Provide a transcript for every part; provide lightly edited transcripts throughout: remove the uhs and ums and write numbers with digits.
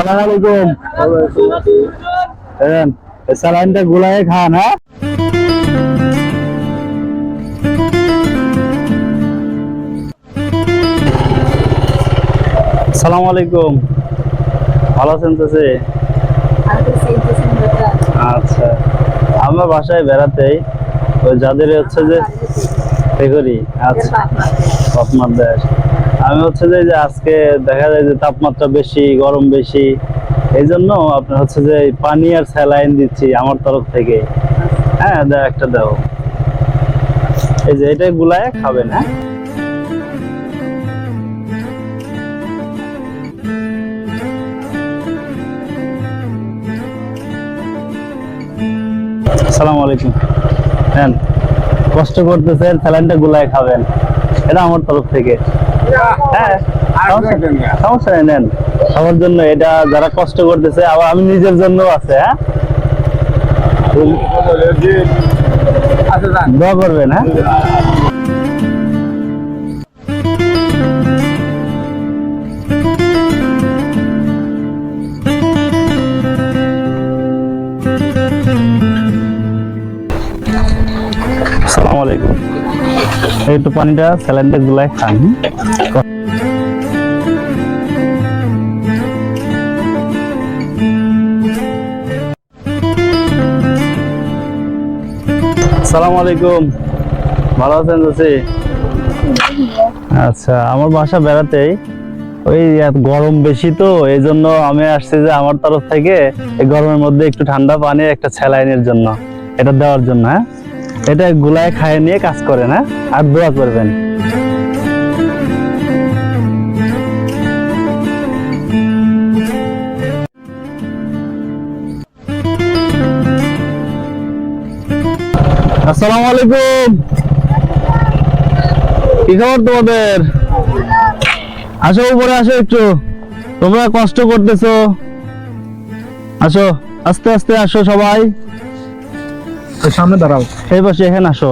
আসসালামু আলাইকুম। স্যালাইনটা গুলায় খান, হ্যাঁ? আসসালামু আলাইকুম। ভালো আছেন চাচি? আচ্ছা, আমরা বাসায় বেড়াতেই ওই যাদের হচ্ছে যে করি। আচ্ছা, আপনার দেশ আমি হচ্ছে যে আজকে দেখা যায় যে তাপমাত্রা বেশি, গরম বেশি, এই জন্য আপনার হচ্ছে যে পানি আর স্যালাইন দিচ্ছি আমার তরফ থেকে। হ্যাঁ, একটা দাও, এই যে এটা গুলায় খাবেন। হ্যাঁ, আসসালামু আলাইকুম। হ্যাঁ, কষ্ট করতেছেন, স্যালাইনটা গুলায় খাবেন, এটা আমার তরফ থেকে। হ্যাঁ, সমস্যা নেই, নেন সবার জন্য। এটা যারা কষ্ট করতেছে, আবার আমি নিজের জন্য আছে। হ্যাঁ, দোয়া করবেন। হ্যাঁ, আসসালামু আলাইকুম। একটু পানিটা স্যালাইনটা গুলায় খান। আসসালামু আলাইকুম। ভালো আছেন চাচি? আচ্ছা, আমার বাসা বেড়াতেই ওই গরম বেশি, তো এই জন্য আমি আসছি যে আমার তরফ থেকে এই গরমের মধ্যে একটু ঠান্ডা পানি একটা স্যালাইনের জন্য, এটা দেওয়ার জন্য। হ্যাঁ, এটা গুলায় খায় নিয়ে কাজ করেন। হ্যাঁ, আর দোয়া করবেন। আসসালামু আলাইকুম। কি খবর তোমাদের? আসো, উপরে আসো একটু, তোমরা কষ্ট করতেছো। আসো, আস্তে আস্তে আসো সবাই, সামনে দাঁড়াও, এই পাশে এখানে আসো।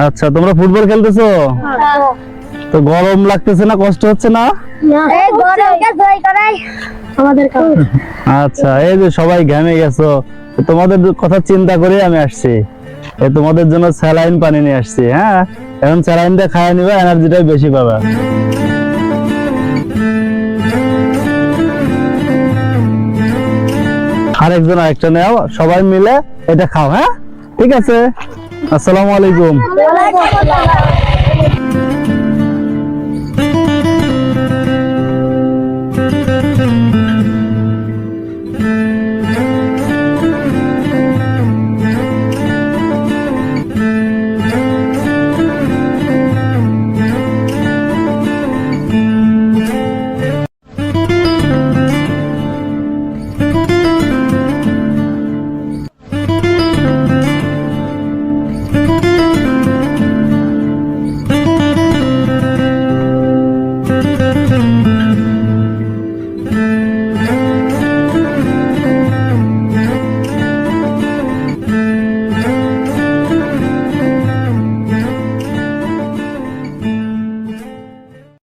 আচ্ছা, তোমরা ফুটবল খেলতেছো তো গরম লাগতেছে না? কষ্ট হচ্ছে না? আচ্ছা, এই যে সবাই ঘেমে গেছো, তোমাদের কথা চিন্তা করে আমি আসছি, তোমাদের জন্য স্যালাইন পানি নিয়ে আসছি। হ্যাঁ, এখন স্যালাইনটা খাওয়া নিবে, এনার্জিটাই বেশি পাবে। আরেকজন আরেকটা নেও, সবাই মিলে এটা খাও। হ্যাঁ, ঠিক আছে। আসসালামু আলাইকুম।